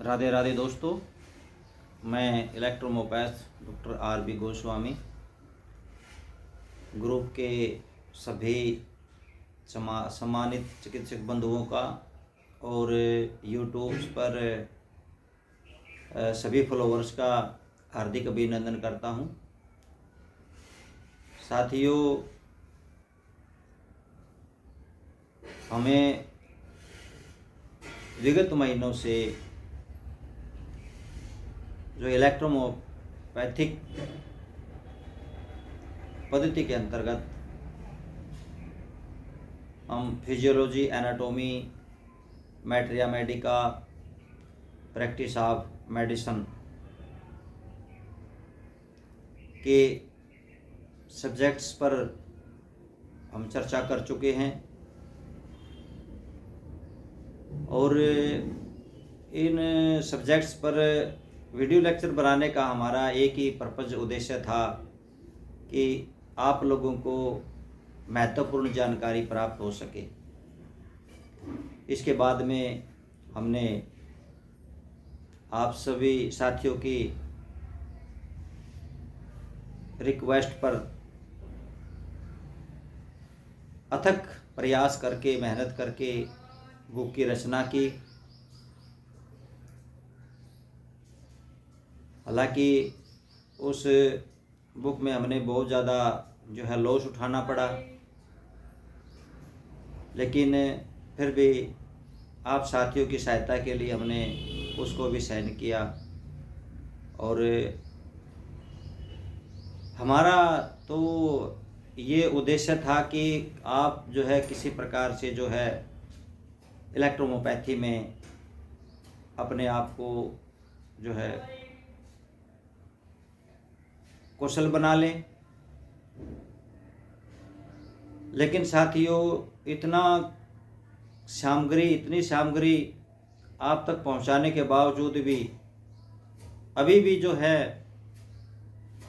राधे राधे दोस्तों, मैं इलेक्ट्रोमोपैथ doctor RB. Goswami group के सभी सम्मानित चिकित्सक बंधुओं का और यूट्यूब पर सभी फॉलोअर्स का हार्दिक अभिनंदन करता हूं। साथियों, हमें विगत महीनों से जो इलेक्ट्रोमोपैथिक पद्धति के अंतर्गत हम physiology, anatomy, materia medica, practice of medicine के सब्जेक्ट्स पर हम चर्चा कर चुके हैं और इन सब्जेक्ट्स पर वीडियो लेक्चर बनाने का हमारा एक ही पर्पज़ उद्देश्य था कि आप लोगों को महत्वपूर्ण जानकारी प्राप्त हो सके। इसके बाद में हमने आप सभी साथियों की रिक्वेस्ट पर अथक प्रयास करके, मेहनत करके बुक की रचना की। हालांकि उस बुक में हमने बहुत ज़्यादा जो है लॉस उठाना पड़ा, लेकिन फिर भी आप साथियों की सहायता के लिए हमने उसको भी सहन किया। और हमारा तो ये उद्देश्य था कि आप जो है किसी प्रकार से जो है इलेक्ट्रोमोपैथी में अपने आप को जो है कौशल बना लें। लेकिन साथियों, इतनी सामग्री आप तक पहुंचाने के बावजूद भी अभी भी जो है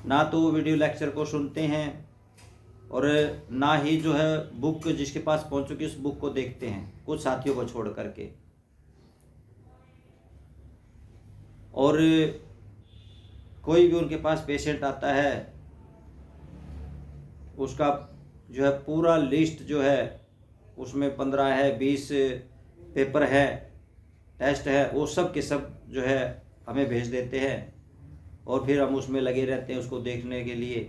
ना तो वीडियो लेक्चर को सुनते हैं और ना ही जो है बुक जिसके पास पहुंच चुकी उस बुक को देखते हैं, कुछ साथियों को छोड़ करके। और कोई भी उनके पास पेशेंट आता है, उसका जो है पूरा लिस्ट जो है उसमें 15 है, 20 पेपर है, टेस्ट है, वो सब के सब जो है हमें भेज देते हैं और फिर हम उसमें लगे रहते हैं उसको देखने के लिए।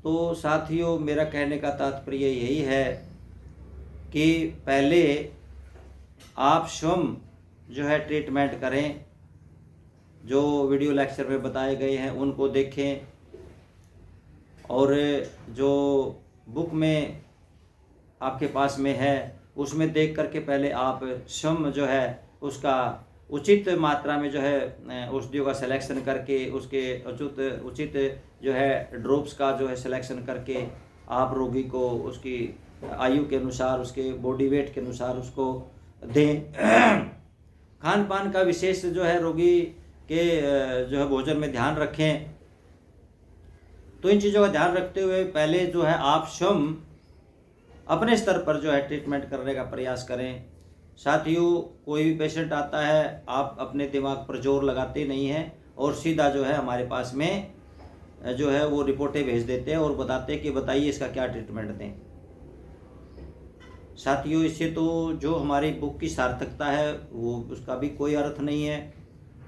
तो साथियों, मेरा कहने का तात्पर्य यही है कि पहले आप स्वयं जो है ट्रीटमेंट करें, जो वीडियो लेक्चर में बताए गए हैं उनको देखें और जो बुक में आपके पास में है उसमें देख करके पहले आप स्वयं जो है उसका उचित मात्रा में जो है औषधियों का सिलेक्शन करके, उसके उचित जो है ड्रॉप्स का जो है सिलेक्शन करके आप रोगी को उसकी आयु के अनुसार, उसके बॉडी वेट के अनुसार उसको दें। खान पान का विशेष जो है रोगी के जो है भोजन में ध्यान रखें। तो इन चीज़ों का ध्यान रखते हुए पहले जो है आप स्वयं अपने स्तर पर जो है ट्रीटमेंट करने का प्रयास करें। साथियों, कोई भी पेशेंट आता है, आप अपने दिमाग पर जोर लगाते नहीं हैं और सीधा जो है हमारे पास में जो है वो रिपोर्टें भेज देते हैं और बताते हैं कि बताइए इसका क्या ट्रीटमेंट दें। साथियों, इससे तो जो हमारी बुक की सार्थकता है वो उसका भी कोई अर्थ नहीं है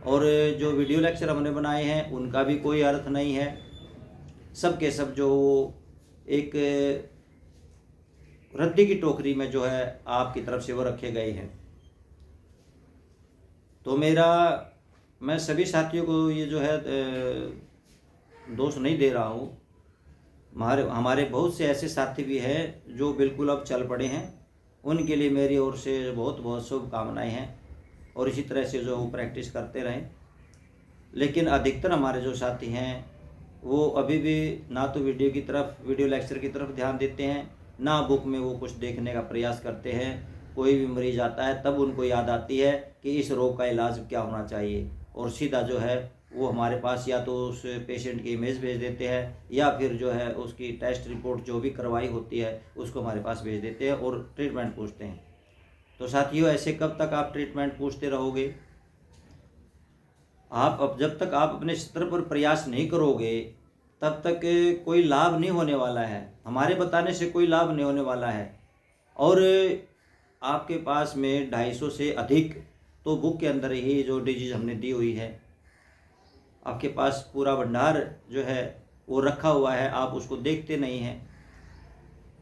और जो वीडियो लेक्चर हमने बनाए हैं उनका भी कोई अर्थ नहीं है। सब के सब जो एक रद्दी की टोकरी में जो है आपकी तरफ से वो रखे गए हैं। तो मैं सभी साथियों को ये जो है दोष नहीं दे रहा हूँ। हमारे बहुत से ऐसे साथी भी हैं जो बिल्कुल अब चल पड़े हैं, उनके लिए मेरी ओर से बहुत बहुत शुभकामनाएं हैं और इसी तरह से जो वो प्रैक्टिस करते रहें। लेकिन अधिकतर हमारे जो साथी हैं वो अभी भी ना तो वीडियो लेक्चर की तरफ ध्यान देते हैं, ना बुक में वो कुछ देखने का प्रयास करते हैं। कोई भी मरीज आता है तब उनको याद आती है कि इस रोग का इलाज क्या होना चाहिए और सीधा जो है वो हमारे पास या तो उस पेशेंट की इमेज भेज देते हैं या फिर जो है उसकी टेस्ट रिपोर्ट जो भी करवाई होती है उसको हमारे पास भेज देते हैं और ट्रीटमेंट पूछते हैं। तो साथियों, ऐसे कब तक आप ट्रीटमेंट पूछते रहोगे? आप अब जब तक आप अपने स्तर पर प्रयास नहीं करोगे तब तक कोई लाभ नहीं होने वाला है, हमारे बताने से कोई लाभ नहीं होने वाला है। और आपके पास में 250 से अधिक तो बुक के अंदर ही जो डिजीज हमने दी हुई है, आपके पास पूरा भंडार जो है वो रखा हुआ है, आप उसको देखते नहीं हैं।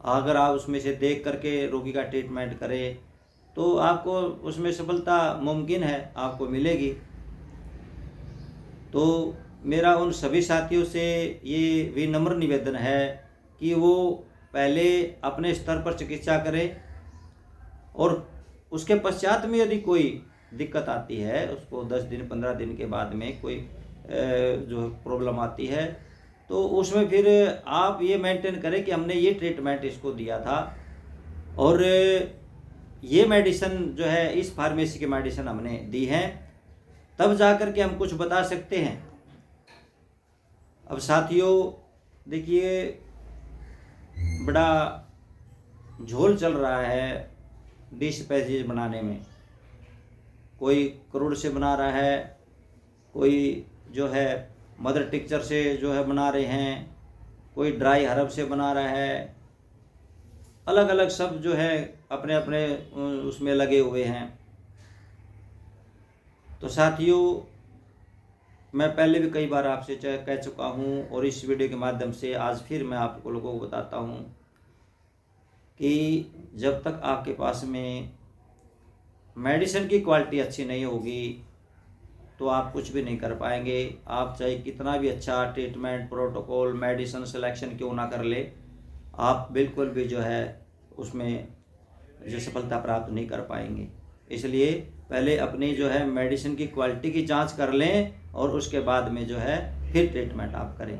अगर आप उसमें से देख करके रोगी का ट्रीटमेंट करें तो आपको उसमें सफलता मुमकिन है, आपको मिलेगी। तो मेरा उन सभी साथियों से ये विनम्र निवेदन है कि वो पहले अपने स्तर पर चिकित्सा करें और उसके पश्चात में यदि कोई दिक्कत आती है, उसको 10 दिन 15 दिन के बाद में कोई जो प्रॉब्लम आती है, तो उसमें फिर आप ये मेंटेन करें कि हमने ये ट्रीटमेंट इसको दिया था और ये मेडिसिन जो है इस फार्मेसी की मेडिसिन हमने दी है, तब जा कर के हम कुछ बता सकते हैं। अब साथियों देखिए, बड़ा झोल चल रहा है डिश पैसेज बनाने में। कोई करोड़ से बना रहा है, कोई जो है मदर टिक्चर से जो है बना रहे हैं, कोई ड्राई हर्ब से बना रहा है, अलग अलग सब जो है अपने अपने उसमें लगे हुए हैं। तो साथियों, मैं पहले भी कई बार आपसे कह चुका हूँ और इस वीडियो के माध्यम से आज फिर मैं आप लोगों को बताता हूँ कि जब तक आपके पास में मेडिसिन की क्वालिटी अच्छी नहीं होगी तो आप कुछ भी नहीं कर पाएंगे। आप चाहे कितना भी अच्छा ट्रीटमेंट प्रोटोकॉल मेडिसिन सिलेक्शन क्यों ना कर ले, आप बिल्कुल भी जो है उसमें जो सफलता प्राप्त नहीं कर पाएंगे। इसलिए पहले अपनी जो है मेडिसिन की क्वालिटी की जांच कर लें और उसके बाद में जो है फिर ट्रीटमेंट आप करें,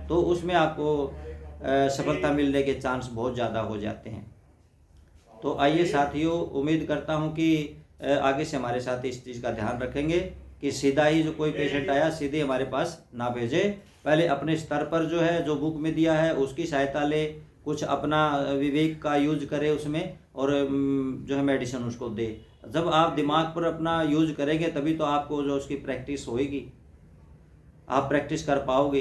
तो उसमें आपको सफलता मिलने के चांस बहुत ज़्यादा हो जाते हैं। तो आइए साथियों, उम्मीद करता हूं कि आगे से हमारे साथ इस चीज़ का ध्यान रखेंगे कि सीधा ही जो कोई पेशेंट आया सीधे हमारे पास ना भेजे। पहले अपने स्तर पर जो है जो बुक में दिया है उसकी सहायता ले, कुछ अपना विवेक का यूज करे उसमें और जो है मेडिसिन उसको दे। जब आप दिमाग पर अपना यूज करेंगे तभी तो आपको जो उसकी प्रैक्टिस होएगी, आप प्रैक्टिस कर पाओगे।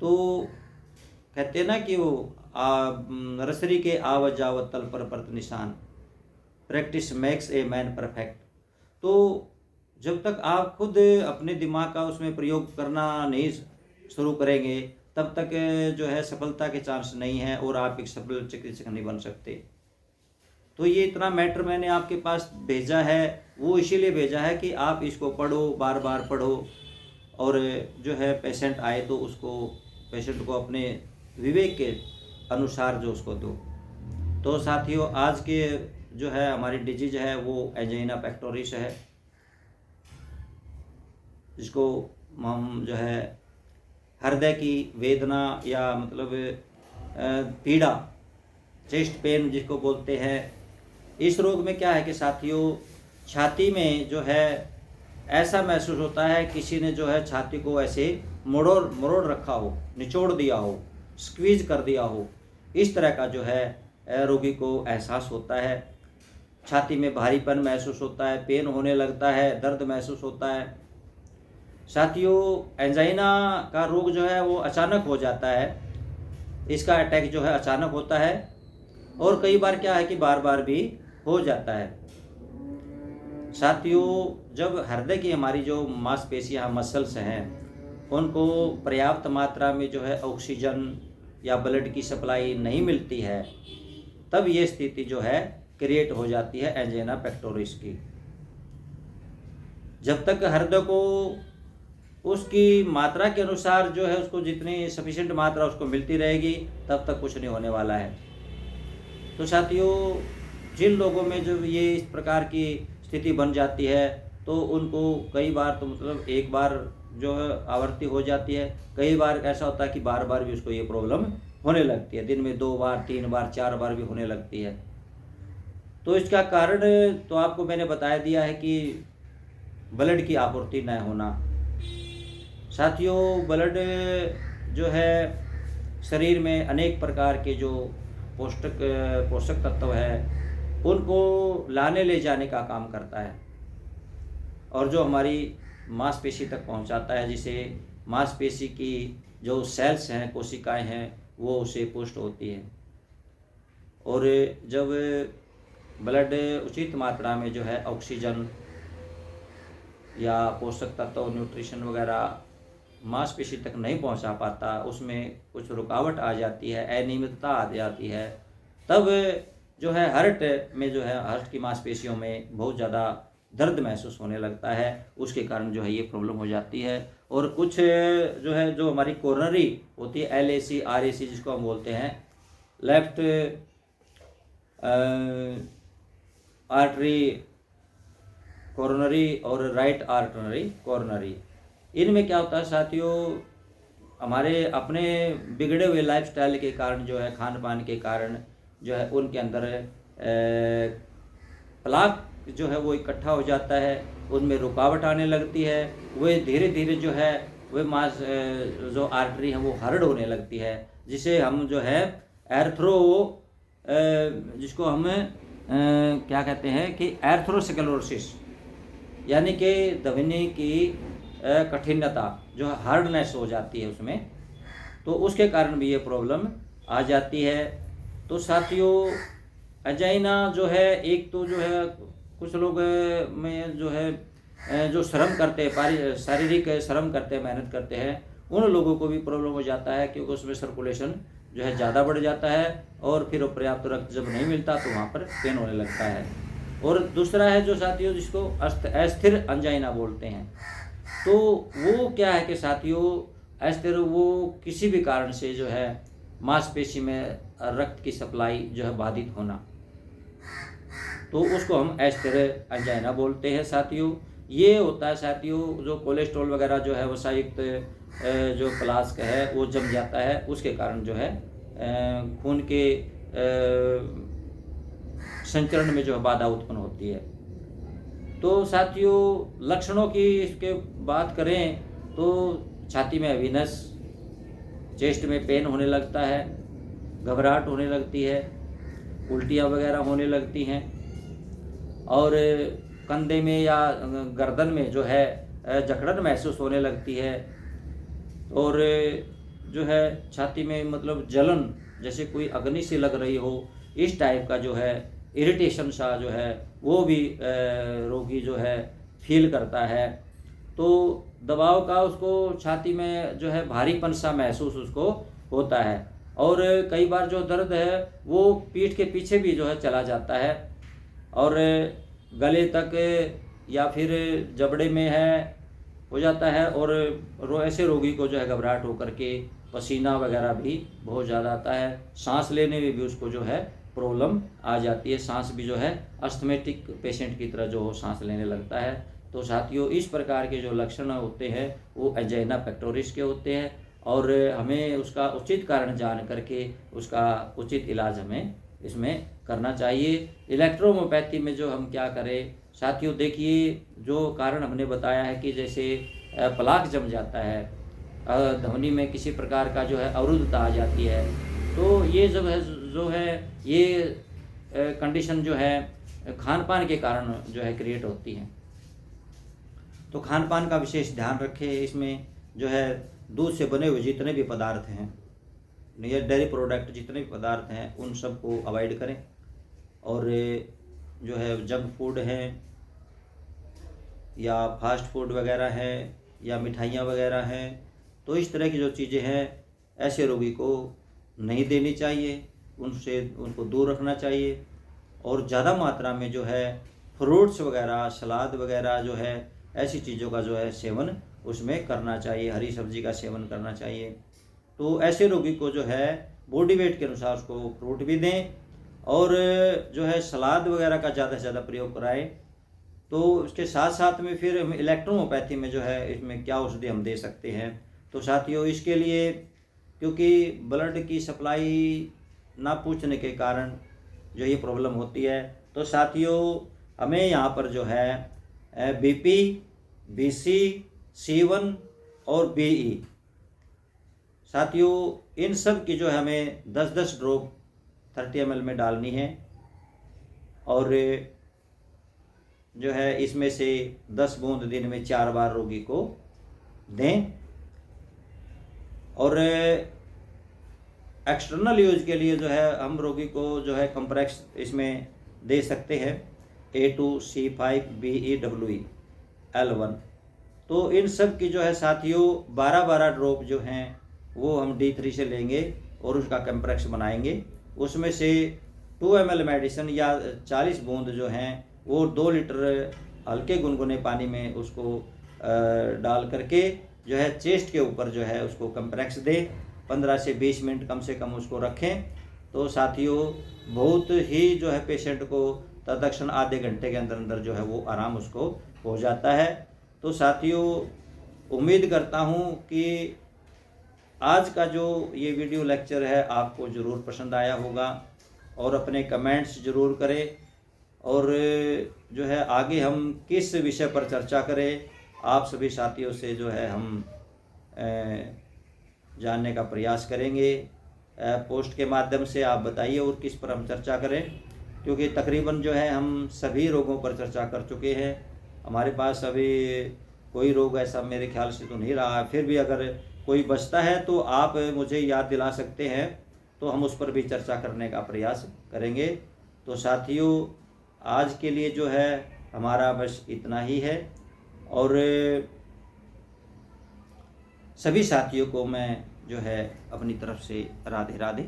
तो कहते हैं ना कि वो रसरी के आवत जावत तल पर परत निशान, practice makes a man perfect. तो जब तक आप खुद अपने दिमाग का उसमें प्रयोग करना नहीं शुरू करेंगे तब तक जो है सफलता के चांस नहीं है और आप एक सफल चिकित्सक नहीं बन सकते। तो ये इतना मैटर मैंने आपके पास भेजा है, वो इसीलिए भेजा है कि आप इसको पढ़ो, बार बार पढ़ो और जो है पेशेंट आए तो उसको पेशेंट को अपने विवेक के अनुसार जो उसको दो। तो साथियों, आज के जो है हमारी डिजीज है वो एंजाइना पेक्टोरिस है, जिसको हम जो है हृदय की वेदना या मतलब पीड़ा, चेस्ट पेन जिसको बोलते हैं। इस रोग में क्या है कि साथियों, छाती में जो है ऐसा महसूस होता है किसी ने जो है छाती को ऐसे मरोड़ रखा हो, निचोड़ दिया हो, स्क्वीज कर दिया हो, इस तरह का जो है रोगी को एहसास होता है। छाती में भारीपन महसूस होता है, पेन होने लगता है, दर्द महसूस होता है। साथियों, एंजाइना का रोग जो है वो अचानक हो जाता है, इसका अटैक जो है अचानक होता है और कई बार क्या है कि बार बार भी हो जाता है। साथियों, जब हृदय की हमारी जो मांसपेशियां मसल्स हैं उनको पर्याप्त मात्रा में जो है ऑक्सीजन या ब्लड की सप्लाई नहीं मिलती है, तब ये स्थिति जो है क्रिएट हो जाती है एंजाइना पेक्टोरिस की। जब तक हृदय को उसकी मात्रा के अनुसार जो है उसको जितनी सफिशिएंट मात्रा उसको मिलती रहेगी तब तक कुछ नहीं होने वाला है। तो साथियों, जिन लोगों में जब ये इस प्रकार की स्थिति बन जाती है तो उनको कई बार तो मतलब एक बार जो है आवृत्ति हो जाती है, कई बार ऐसा होता है कि बार बार भी उसको ये प्रॉब्लम होने लगती है, दिन में 2 बार 3 बार 4 बार भी होने लगती है। तो इसका कारण तो आपको मैंने बता दिया है कि ब्लड की आपूर्ति न होना, साथियों, ब्लड जो है शरीर में अनेक प्रकार के जो पोषक तत्व है उनको लाने ले जाने का काम करता है, और जो हमारी मांसपेशी तक पहुंचाता है, जिसे मांसपेशी की जो सेल्स हैं, कोशिकाएं हैं, वो उसे पुष्ट होती हैं। और जब ब्लड उचित मात्रा में जो है ऑक्सीजन या पोषक तत्व, न्यूट्रिशन वगैरह मांसपेशी तक नहीं पहुंचा पाता, उसमें कुछ रुकावट आ जाती है, अनियमितता आ जाती है, तब जो है हार्ट में जो है हार्ट की मांसपेशियों में बहुत ज़्यादा दर्द महसूस होने लगता है। उसके कारण जो है ये प्रॉब्लम हो जाती है। और कुछ जो है जो हमारी कोरोनरी होती है, LAC RAC जिसको हम बोलते हैं, लेफ्ट आर्टरी कोरोनरी और राइट आर्टरी कोरोनरी, इनमें क्या होता है साथियों, हमारे अपने बिगड़े हुए लाइफस्टाइल के कारण जो है, खान पान के कारण जो है, उनके अंदर प्लाक जो है वो इकट्ठा हो जाता है, उनमें रुकावट आने लगती है, वे धीरे धीरे जो है वे मांस जो आर्टरी है वो हार्ड होने लगती है, जिसे हम जो है एर्थ्रो जिसको हम क्या कहते हैं कि एर्थ्रोस्क्लेरोसिस, यानी कि धमनी की कठिनता जो हार्डनेस हो जाती है उसमें, तो उसके कारण भी ये प्रॉब्लम आ जाती है। तो साथियों, एंजाइना जो है, एक तो जो है कुछ लोग में जो है जो श्रम करते हैं, शारीरिक श्रम करते हैं, मेहनत करते हैं, उन लोगों को भी प्रॉब्लम हो जाता है, क्योंकि उसमें सर्कुलेशन जो है ज़्यादा बढ़ जाता है, और फिर पर्याप्त रक्त जब नहीं मिलता तो वहाँ पर पेन होने लगता है। और दूसरा है जो साथियों जिसको अस्थिर एंजाइना बोलते हैं। तो वो क्या है कि साथियों, अस्थिर वो किसी भी कारण से जो है मांसपेशी में रक्त की सप्लाई जो है बाधित होना, तो उसको हम अस्थिर एंजाइना बोलते हैं साथियों। ये होता है साथियों जो कोलेस्ट्रॉल वगैरह जो है वसायुक्त जो फ्लास्क है वो जम जाता है, उसके कारण जो है खून के संचरण में जो है बाधा उत्पन्न होती है। तो साथियों, लक्षणों की इसके बात करें तो छाती में हैवीनेस, चेस्ट में पेन होने लगता है, घबराहट होने लगती है, उल्टियाँ वगैरह होने लगती हैं, और कंधे में या गर्दन में जो है जकड़न महसूस होने लगती है, और जो है छाती में मतलब जलन जैसे कोई अग्नि से लग रही हो, इस टाइप का जो है इरिटेशन सा जो है वो भी रोगी जो है फील करता है। तो दबाव का उसको छाती में जो है भारीपन सा महसूस उसको होता है, और कई बार जो दर्द है वो पीठ के पीछे भी जो है चला जाता है, और गले तक या फिर जबड़े में है हो जाता है, और ऐसे रोगी को जो है घबराहट होकर के पसीना वगैरह भी बहुत ज़्यादा आता है, सांस लेने में भी उसको जो है प्रॉब्लम आ जाती है, सांस भी जो है अस्थमेटिक पेशेंट की तरह जो सांस लेने लगता है। तो साथियों, इस प्रकार के जो लक्षण होते हैं वो एंजाइना पेक्टोरिस के होते हैं, और हमें उसका उचित कारण जान करके उसका उचित इलाज हमें इसमें करना चाहिए। इलेक्ट्रोहोम्योपैथी में जो हम क्या करें साथियों, देखिए जो कारण हमने बताया है कि जैसे प्लाक जम जाता है, धमनी में किसी प्रकार का जो है अवरुद्धता आ जाती है, तो ये जो है ये कंडीशन जो है खान पान के कारण जो है क्रिएट होती है। तो खान पान का विशेष ध्यान रखें। इसमें जो है दूध से बने हुए जितने भी पदार्थ हैं, ये डेयरी प्रोडक्ट जितने भी पदार्थ हैं उन सब को अवॉइड करें, और जो है जंक फूड हैं या फास्ट फूड वगैरह है या मिठाइयाँ वगैरह हैं, तो इस तरह की जो चीज़ें हैं ऐसे रोगी को नहीं देनी चाहिए, उनको दूर रखना चाहिए। और ज़्यादा मात्रा में जो है फ्रूट्स वगैरह, सलाद वगैरह जो है ऐसी चीज़ों का जो है सेवन उसमें करना चाहिए, हरी सब्जी का सेवन करना चाहिए। तो ऐसे रोगी को जो है बॉडी वेट के अनुसार उसको फ्रूट भी दें, और जो है सलाद वगैरह का ज़्यादा से ज़्यादा प्रयोग कराएं। तो उसके साथ साथ में फिर हम इलेक्ट्रोहोम्योपैथी में जो है इसमें क्या औषधि हम दे सकते हैं। तो साथियों, इसके लिए क्योंकि ब्लड की सप्लाई ना पूछने के कारण जो ये प्रॉब्लम होती है, तो साथियों हमें यहाँ पर जो है BP, BC, C1, और BE। साथियों इन सब की जो है हमें 10-10 ड्रॉप 30 ml में डालनी है और जो है इसमें से 10 बूंद दिन में 4 बार रोगी को दें। और एक्सटर्नल यूज के लिए जो है हम रोगी को जो है कंप्रेक्स इसमें दे सकते हैं A2C5BEWE L1। तो इन सब की जो है साथियों 12-12 ड्रॉप जो हैं वो हम D3 से लेंगे और उसका कंप्रेक्स बनाएंगे। उसमें से 2 ml मेडिसिन या 40 बूंद जो हैं वो 2 लीटर हल्के गुनगुने पानी में उसको डाल करके जो है चेस्ट के ऊपर जो है उसको कंप्रेक्स दें। 15 से 20 मिनट कम से कम उसको रखें। तो साथियों बहुत ही जो है पेशेंट को तत्क्षण आधे घंटे के अंदर अंदर जो है वो आराम उसको हो जाता है। तो साथियों उम्मीद करता हूँ कि आज का जो ये वीडियो लेक्चर है आपको ज़रूर पसंद आया होगा और अपने कमेंट्स ज़रूर करें और जो है आगे हम किस विषय पर चर्चा करें आप सभी साथियों से जो है हम जानने का प्रयास करेंगे। पोस्ट के माध्यम से आप बताइए और किस पर हम चर्चा करें, क्योंकि तकरीबन जो है हम सभी रोगों पर चर्चा कर चुके हैं। हमारे पास अभी कोई रोग ऐसा मेरे ख्याल से तो नहीं रहा है। फिर भी अगर कोई बचता है तो आप मुझे याद दिला सकते हैं तो हम उस पर भी चर्चा करने का प्रयास करेंगे। तो साथियों आज के लिए जो है हमारा बस इतना ही है और सभी साथियों को मैं जो है अपनी तरफ से राधे राधे